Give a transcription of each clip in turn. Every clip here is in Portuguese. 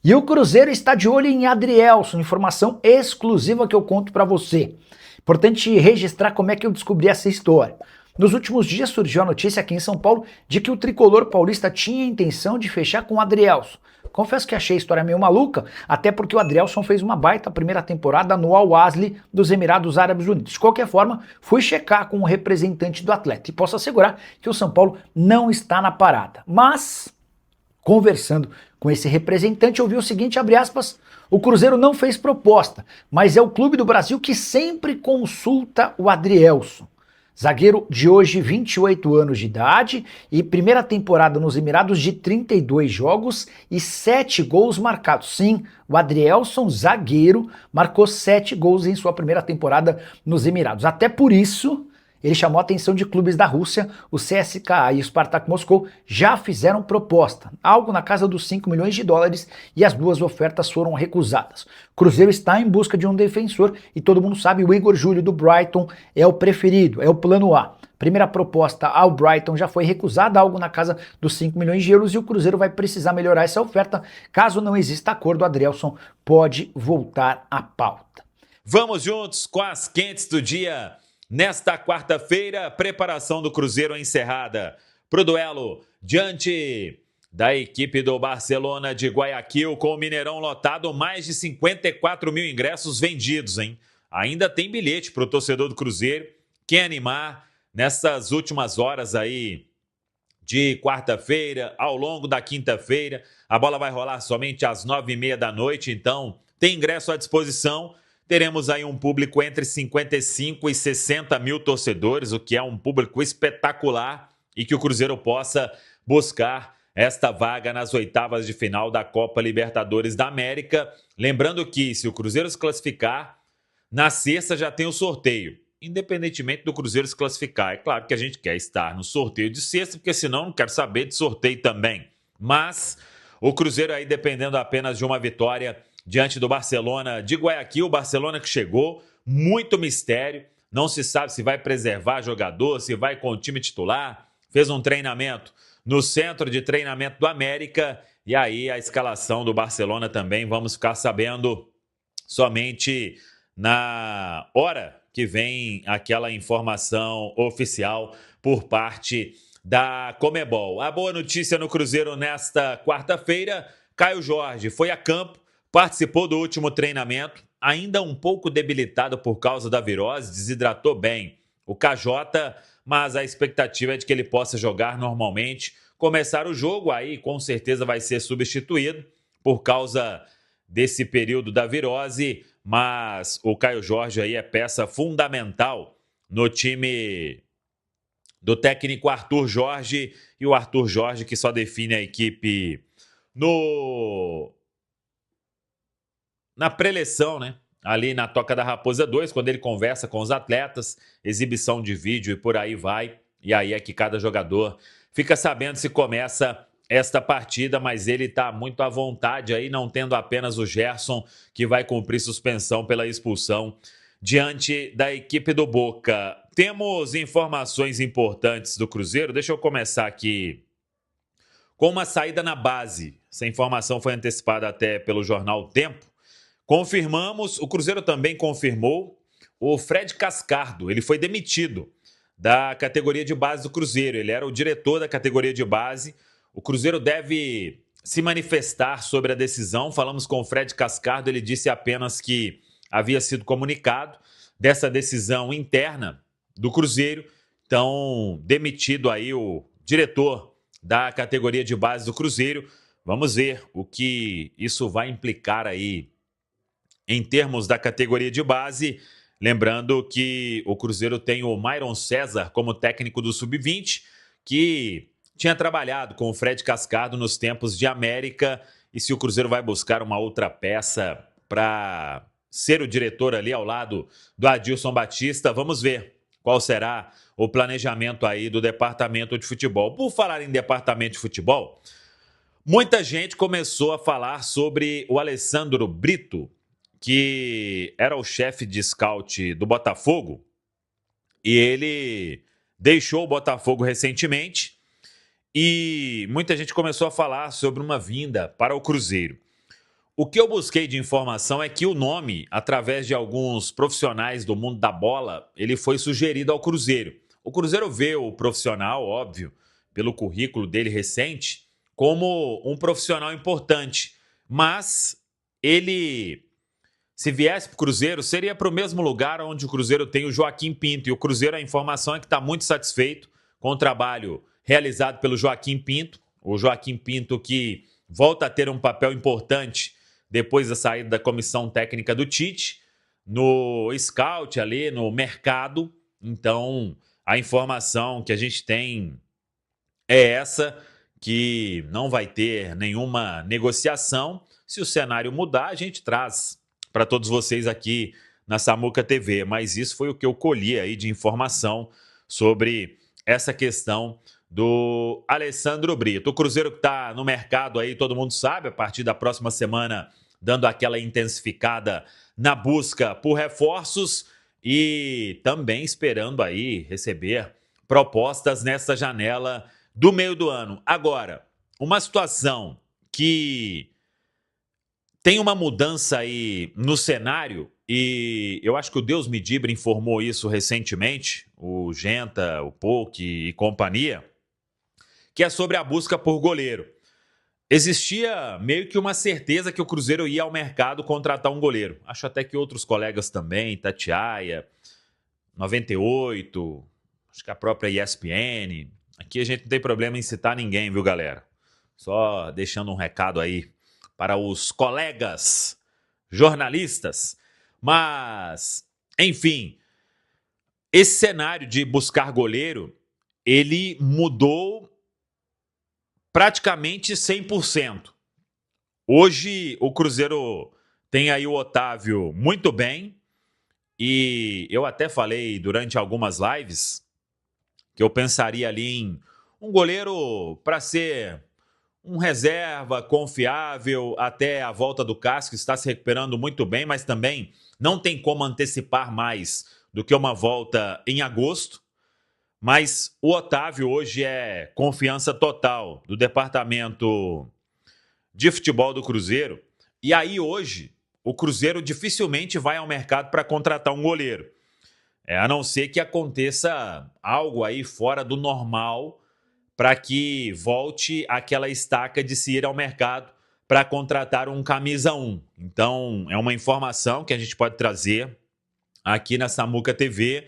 E o Cruzeiro está de olho em Adrielson, informação exclusiva que eu conto para você. Importante registrar como é que eu descobri essa história. Nos últimos dias surgiu a notícia aqui em São Paulo de que o tricolor paulista tinha a intenção de fechar com o Adrielson. Confesso que achei a história meio maluca, até porque o Adrielson fez uma baita primeira temporada no Al-Ahly dos Emirados Árabes Unidos. De qualquer forma, fui checar com o representante do atleta e posso assegurar que o São Paulo não está na parada. Mas conversando com esse representante, eu vi o seguinte, abre aspas, o Cruzeiro não fez proposta, mas é o clube do Brasil que sempre consulta o Adrielson. Zagueiro de hoje, 28 anos de idade e primeira temporada nos Emirados de 32 jogos e 7 gols marcados. Sim, o Adrielson, zagueiro, marcou 7 gols em sua primeira temporada nos Emirados. Até por isso, ele chamou a atenção de clubes da Rússia, o CSKA e o Spartak Moscou já fizeram proposta, algo na casa dos 5 milhões de dólares, e as duas ofertas foram recusadas. O Cruzeiro está em busca de um defensor e todo mundo sabe, o Igor Júlio do Brighton é o preferido, é o plano A. Primeira proposta ao Brighton já foi recusada, algo na casa dos 5 milhões de euros, e o Cruzeiro vai precisar melhorar essa oferta. Caso não exista acordo, o Adrielson pode voltar à pauta. Vamos juntos com as quentes do dia. Nesta quarta-feira, preparação do Cruzeiro encerrada para o duelo diante da equipe do Barcelona de Guayaquil, com o Mineirão lotado, mais de 54 mil ingressos vendidos, hein? Ainda tem bilhete para o torcedor do Cruzeiro. Quem animar nessas últimas horas aí de quarta-feira, ao longo da quinta-feira, a bola vai rolar somente às 9h30 da noite, então tem ingresso à disposição. Teremos aí um público entre 55 e 60 mil torcedores, o que é um público espetacular, e que o Cruzeiro possa buscar esta vaga nas oitavas de final da Copa Libertadores da América. Lembrando que, se o Cruzeiro se classificar, na sexta já tem o sorteio, independentemente do Cruzeiro se classificar. É claro que a gente quer estar no sorteio de sexta, porque senão não quero saber de sorteio também. Mas o Cruzeiro aí dependendo apenas de uma vitória diante do Barcelona de Guayaquil, o Barcelona que chegou, muito mistério, não se sabe se vai preservar jogador, se vai com o time titular, fez um treinamento no centro de treinamento do América, e aí a escalação do Barcelona também vamos ficar sabendo somente na hora que vem aquela informação oficial por parte da Conmebol. A boa notícia no Cruzeiro nesta quarta-feira, Caio Jorge foi a campo, participou do último treinamento, ainda um pouco debilitado por causa da virose, desidratou bem o KJ, mas a expectativa é de que ele possa jogar normalmente, começar o jogo, aí com certeza vai ser substituído por causa desse período da virose, mas o Caio Jorge aí é peça fundamental no time do técnico Arthur Jorge, e o Arthur Jorge que só define a equipe na preleção, né? Ali na Toca da Raposa 2, quando ele conversa com os atletas, exibição de vídeo e por aí vai. E aí é que cada jogador fica sabendo se começa esta partida, mas ele está muito à vontade aí, não tendo apenas o Gerson, que vai cumprir suspensão pela expulsão diante da equipe do Boca. Temos informações importantes do Cruzeiro, deixa eu começar aqui com uma saída na base. Essa informação foi antecipada até pelo jornal Tempo. Confirmamos, o Cruzeiro também confirmou o Fred Cascardo, ele foi demitido da categoria de base do Cruzeiro, ele era o diretor da categoria de base. O Cruzeiro deve se manifestar sobre a decisão. Falamos com o Fred Cascardo, ele disse apenas que havia sido comunicado dessa decisão interna do Cruzeiro. Então, demitido aí o diretor da categoria de base do Cruzeiro. Vamos ver o que isso vai implicar aí em termos da categoria de base. Lembrando que o Cruzeiro tem o Myron César como técnico do Sub-20, que tinha trabalhado com o Fred Cascardo nos tempos de América, e se o Cruzeiro vai buscar uma outra peça para ser o diretor ali ao lado do Adilson Batista, vamos ver qual será o planejamento aí do departamento de futebol. Por falar em departamento de futebol, muita gente começou a falar sobre o Alessandro Brito, que era o chefe de scout do Botafogo, e ele deixou o Botafogo recentemente, e muita gente começou a falar sobre uma vinda para o Cruzeiro. o que eu busquei de informação é que o nome, através de alguns profissionais do mundo da bola, ele foi sugerido ao Cruzeiro. O Cruzeiro vê o profissional, óbvio, pelo currículo dele recente, como um profissional importante. Mas ele, se viesse para o Cruzeiro, seria para o mesmo lugar onde o Cruzeiro tem o Joaquim Pinto. E o Cruzeiro, a informação é que está muito satisfeito com o trabalho realizado pelo Joaquim Pinto. O Joaquim Pinto que volta a ter um papel importante depois da saída da comissão técnica do Tite, no scout ali, no mercado. Então, a informação que a gente tem é essa, que não vai ter nenhuma negociação. Se o cenário mudar, a gente traz para todos vocês aqui na Samuca TV. Mas isso foi o que eu colhi aí de informação sobre essa questão do Alessandro Brito. O Cruzeiro que está no mercado aí, todo mundo sabe, a partir da próxima semana, dando aquela intensificada na busca por reforços e também esperando aí receber propostas nessa janela do meio do ano. Agora, uma situação que tem uma mudança aí no cenário, e eu acho que o Deus Me Dibre informou isso recentemente, o Genta, o Pouque e companhia, que é sobre a busca por goleiro. Existia meio que uma certeza que o Cruzeiro ia ao mercado contratar um goleiro. Acho até que outros colegas também, Tatiaia, 98, acho que a própria ESPN. Aqui a gente não tem problema em citar ninguém, viu, galera? Só deixando um recado aí para os colegas jornalistas. Mas, enfim, esse cenário de buscar goleiro, ele mudou praticamente 100%. Hoje o Cruzeiro tem aí o Otávio muito bem, e eu até falei durante algumas lives que eu pensaria ali em um goleiro para ser um reserva confiável até a volta do Cássio, que está se recuperando muito bem, mas também não tem como antecipar mais do que uma volta em agosto. Mas o Otávio hoje é confiança total do departamento de futebol do Cruzeiro. E aí hoje o Cruzeiro dificilmente vai ao mercado para contratar um goleiro. A não ser que aconteça algo aí fora do normal para que volte aquela estaca de se ir ao mercado para contratar um camisa 1. Então é uma informação que a gente pode trazer aqui na Samuca TV,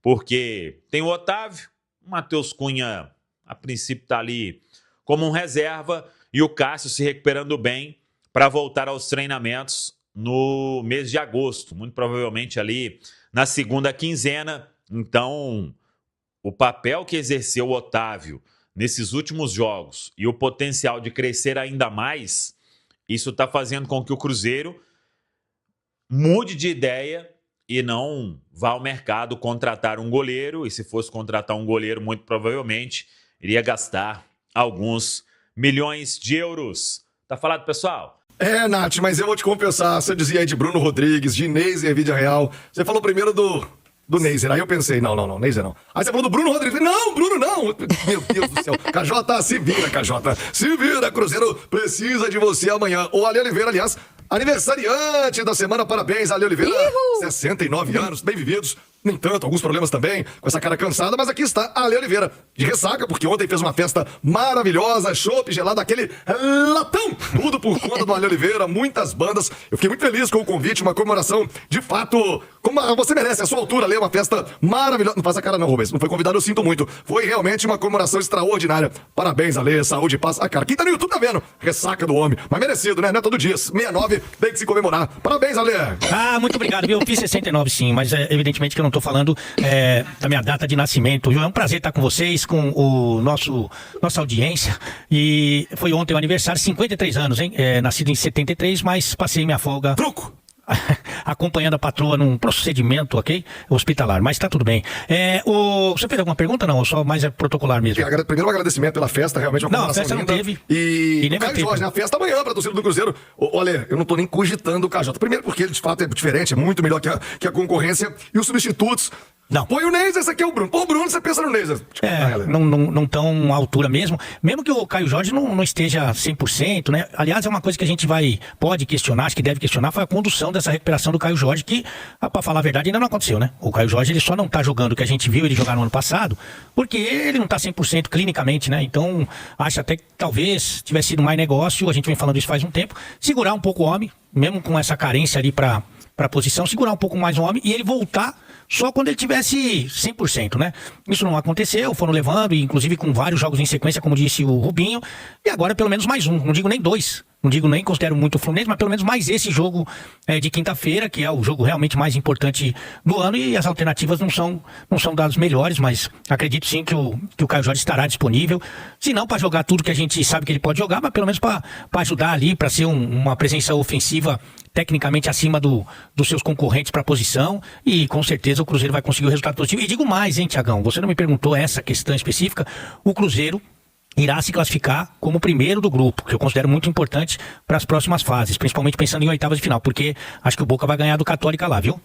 porque tem o Otávio, o Matheus Cunha, a princípio, está ali como um reserva, e o Cássio se recuperando bem para voltar aos treinamentos no mês de agosto, muito provavelmente ali na segunda quinzena. Então, o papel que exerceu o Otávio nesses últimos jogos e o potencial de crescer ainda mais, isso está fazendo com que o Cruzeiro mude de ideia e não vá ao mercado contratar um goleiro. E se fosse contratar um goleiro, muito provavelmente iria gastar alguns milhões de euros. Tá falado, pessoal? Nath, mas eu vou te confessar, você dizia aí de Bruno Rodrigues, de Neiser, Vídea Real. Você falou primeiro do Neiser, aí eu pensei, não, Neiser não. Aí você falou do Bruno Rodrigues, não, Bruno não. Meu Deus do céu. KJ, se vira, KJ. Se vira, Cruzeiro precisa de você amanhã. O Ale Oliveira, aliás, aniversariante da semana, parabéns, Ale Oliveira. 69 anos, bem vividos. Nem tanto, alguns problemas também, com essa cara cansada, mas aqui está a Ale Oliveira, de ressaca, porque ontem fez uma festa maravilhosa, chopp, gelado, aquele latão, tudo por conta do Ale Oliveira, muitas bandas. Eu fiquei muito feliz com o convite, uma comemoração, de fato, como você merece, a sua altura, Ale, uma festa maravilhosa. Não faz a cara não, Rubens, não foi convidado, eu sinto muito. Foi realmente uma comemoração extraordinária. Parabéns, Ale, saúde, paz. Ah, cara, quem tá no YouTube tá vendo, ressaca do homem, mas merecido, né? Não é todo dia, 69, tem que se comemorar. Parabéns, Ale. Ah, muito obrigado, viu? Eu fiz 69 sim, mas evidentemente que eu não tô falando da minha data de nascimento. É um prazer estar com vocês, com o nossa audiência. E foi ontem o aniversário, 53 anos, hein? Nascido em 73, mas passei minha folga... Truco! acompanhando a patroa num procedimento, ok? Hospitalar, mas tá tudo bem. Você fez alguma pergunta, não? Ou só mais é protocolar mesmo? Primeiro um agradecimento pela festa, realmente uma Não, a comemoração festa não linda. teve. E nem vai Caio ter. Jorge, né? A festa amanhã pra torcida do Cruzeiro. Olha, eu não tô nem cogitando o KJ. Primeiro porque ele de fato é diferente, é muito melhor que a concorrência. E os substitutos. Não. Põe o Neiser, esse aqui é o Bruno. Pô, o Bruno, você pensa no Neiser. Não tão à altura mesmo. Mesmo que o Caio Jorge não esteja 100%, né? Aliás, é uma coisa que a gente pode questionar, acho que deve questionar, foi a condução dessa recuperação do Caio Jorge, que, pra falar a verdade, ainda não aconteceu, né? O Caio Jorge, ele só não tá jogando o que a gente viu ele jogar no ano passado, porque ele não tá 100% clinicamente, né? Então, acho até que talvez tivesse sido mais negócio, a gente vem falando isso faz um tempo, segurar um pouco o homem, mesmo com essa carência ali pra posição, segurar um pouco mais o homem e ele voltar só quando ele tivesse 100%, né? Isso não aconteceu, foram levando, inclusive com vários jogos em sequência, como disse o Rubinho, e agora pelo menos mais um, não digo nem dois. Não digo nem considero muito o Fluminense, mas pelo menos mais esse jogo de quinta-feira, que é o jogo realmente mais importante do ano, e as alternativas não são das melhores, mas acredito sim que o Caio Jorge estará disponível, se não para jogar tudo que a gente sabe que ele pode jogar, mas pelo menos para ajudar ali, para ser uma presença ofensiva tecnicamente acima dos seus concorrentes para a posição, e com certeza o Cruzeiro vai conseguir o resultado positivo. E digo mais, hein, Tiagão, você não me perguntou essa questão específica, o Cruzeiro irá se classificar como primeiro do grupo, que eu considero muito importante para as próximas fases, principalmente pensando em oitavas de final, porque acho que o Boca vai ganhar do Católica lá, viu?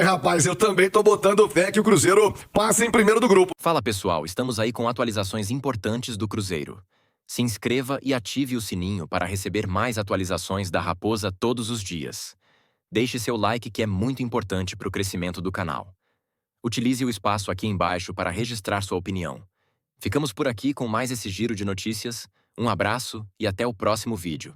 Rapaz, eu também tô botando fé que o Cruzeiro passe em primeiro do grupo. Fala pessoal, estamos aí com atualizações importantes do Cruzeiro. Se inscreva e ative o sininho para receber mais atualizações da Raposa todos os dias. Deixe seu like que é muito importante para o crescimento do canal. Utilize o espaço aqui embaixo para registrar sua opinião. Ficamos por aqui com mais esse giro de notícias. Um abraço e até o próximo vídeo.